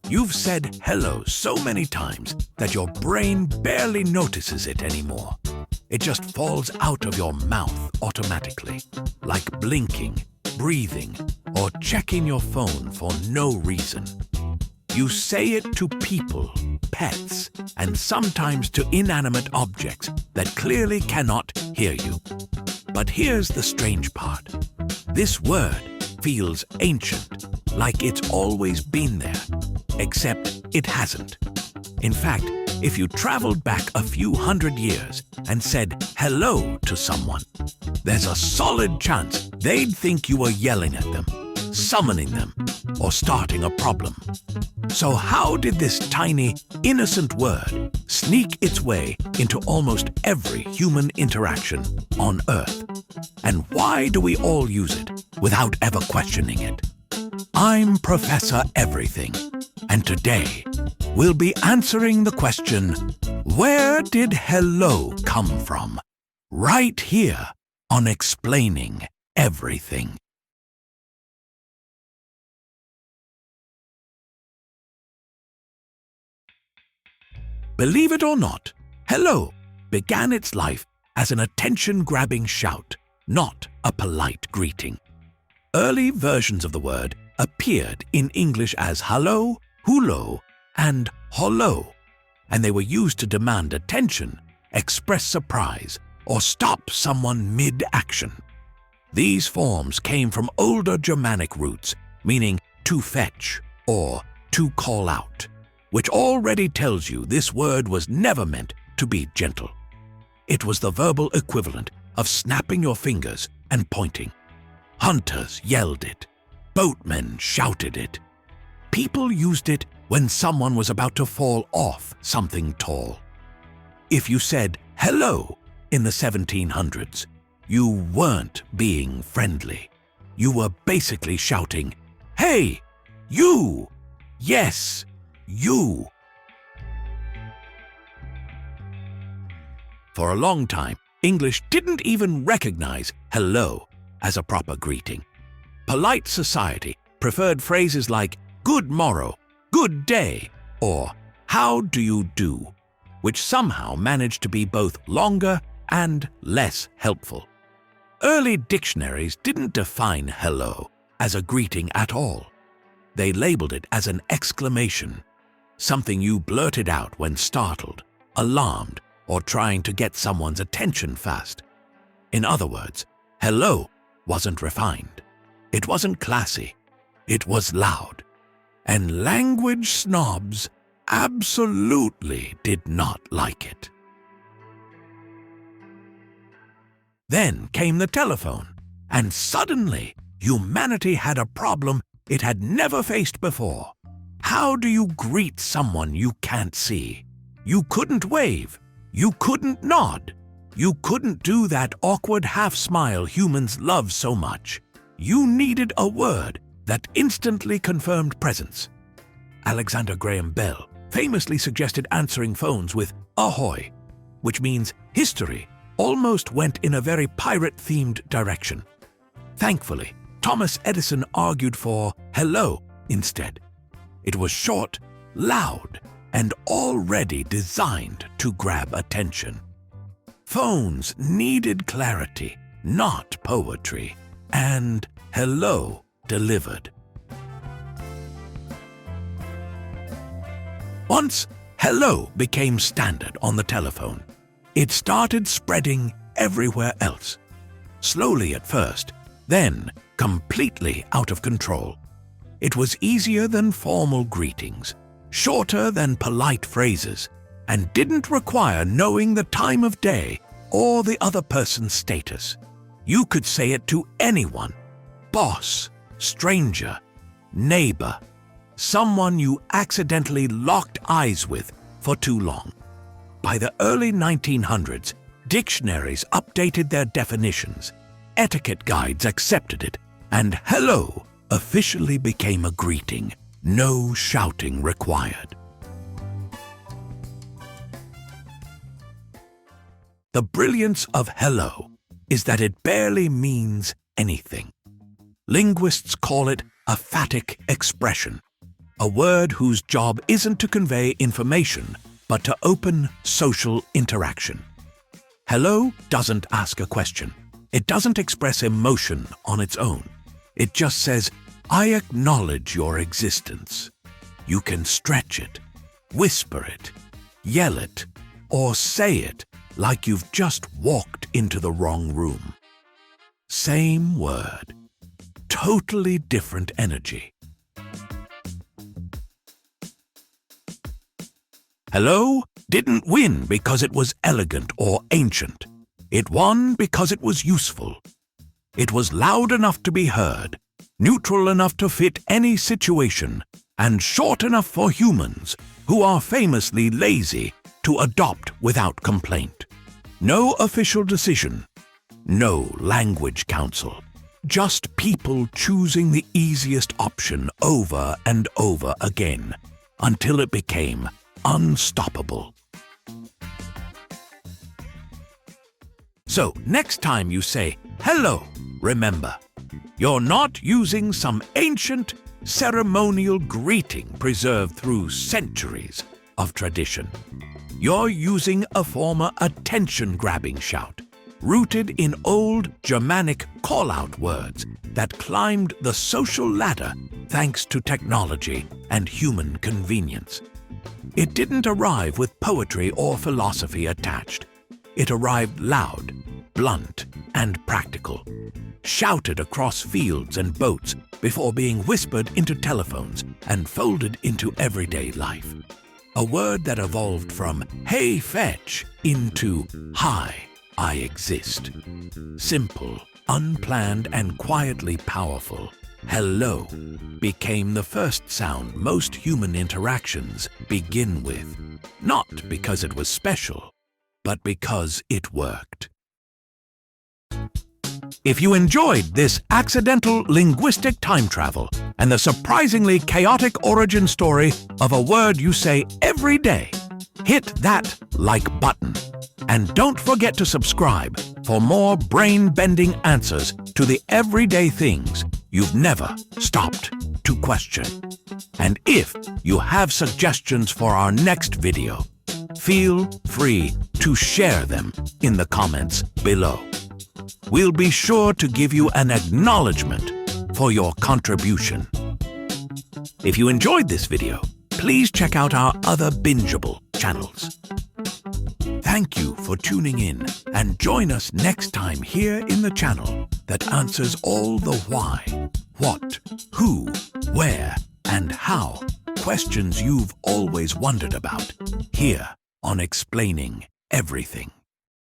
You've said hello so many times that your brain barely notices it anymore. It just falls out of your mouth automatically, like blinking, breathing, or checking your phone for no reason. You say it to people, pets, and sometimes to inanimate objects that clearly cannot hear you. But here's the strange part. This word feels ancient, like it's always been there, except it hasn't. In fact, if you traveled back a few hundred years and said hello to someone, there's a solid chance they'd think you were yelling at them, summoning them, or starting a problem. So how did this tiny, innocent word sneak its way into almost every human interaction on Earth? And why do we all use it without ever questioning it? I'm Professor Everything, and today we'll be answering the question, where did hello come from? Right here on Explaining Everything. Believe it or not, hello began its life as an attention-grabbing shout, not a polite greeting. Early versions of the word appeared in English as hallo, hulo, and hollo, and they were used to demand attention, express surprise, or stop someone mid-action. These forms came from older Germanic roots, meaning to fetch or to call out, which already tells you this word was never meant to be gentle. It was the verbal equivalent of snapping your fingers and pointing. Hunters yelled it. Boatmen shouted it. People used it when someone was about to fall off something tall. If you said hello in the 1700s, you weren't being friendly. You were basically shouting, "Hey, you! Yes, you!" For a long time, English didn't even recognize hello as a proper greeting. Polite society preferred phrases like good morrow, good day, or how do you do, which somehow managed to be both longer and less helpful. Early dictionaries didn't define hello as a greeting at all. They labeled it as an exclamation, something you blurted out when startled, alarmed, or trying to get someone's attention fast. In other words, hello wasn't refined. It wasn't classy. It was loud. And language snobs absolutely did not like it. Then came the telephone, and suddenly humanity had a problem it had never faced before. How do you greet someone you can't see? You couldn't wave. You couldn't nod. You couldn't do that awkward half-smile humans love so much. You needed a word that instantly confirmed presence. Alexander Graham Bell famously suggested answering phones with ahoy, which means history almost went in a very pirate-themed direction. Thankfully, Thomas Edison argued for hello instead. It was short, loud, and already designed to grab attention. Phones needed clarity, not poetry, and hello delivered. Once hello became standard on the telephone, it started spreading everywhere else. Slowly at first, then completely out of control. It was easier than formal greetings, shorter than polite phrases, and didn't require knowing the time of day or the other person's status. You could say it to anyone, boss, stranger, neighbor, someone you accidentally locked eyes with for too long. By the early 1900s, dictionaries updated their definitions, etiquette guides accepted it, and hello officially became a greeting, no shouting required. The brilliance of hello is that it barely means anything. Linguists call it a phatic expression. A word whose job isn't to convey information, but to open social interaction. Hello doesn't ask a question. It doesn't express emotion on its own. It just says, I acknowledge your existence. You can stretch it, whisper it, yell it, or say it like you've just walked into the wrong room. Same word, totally different energy. Hello didn't win because it was elegant or ancient. It won because it was useful. It was loud enough to be heard, neutral enough to fit any situation, and short enough for humans, who are famously lazy, to adopt without complaint. No official decision, no language council, just people choosing the easiest option over and over again, until it became unstoppable. So, next time you say, hello, remember, you're not using some ancient ceremonial greeting preserved through centuries of tradition. You're using a former attention-grabbing shout, rooted in old Germanic call-out words that climbed the social ladder thanks to technology and human convenience. It didn't arrive with poetry or philosophy attached. It arrived loud, blunt, and practical, shouted across fields and boats before being whispered into telephones and folded into everyday life. A word that evolved from, hey, fetch, into, hi, I exist. Simple, unplanned, and quietly powerful, hello became the first sound most human interactions begin with, not because it was special, but because it worked. If you enjoyed this accidental linguistic time travel and the surprisingly chaotic origin story of a word you say every day, hit that like button. And don't forget to subscribe for more brain-bending answers to the everyday things you've never stopped to question. And if you have suggestions for our next video, feel free to share them in the comments below. We'll be sure to give you an acknowledgement for your contribution. If you enjoyed this video, please check out our other bingeable channels. Thank you for tuning in, and join us next time here in the channel that answers all the why, what, who, where, and how questions you've always wondered about, here on Explaining Everything.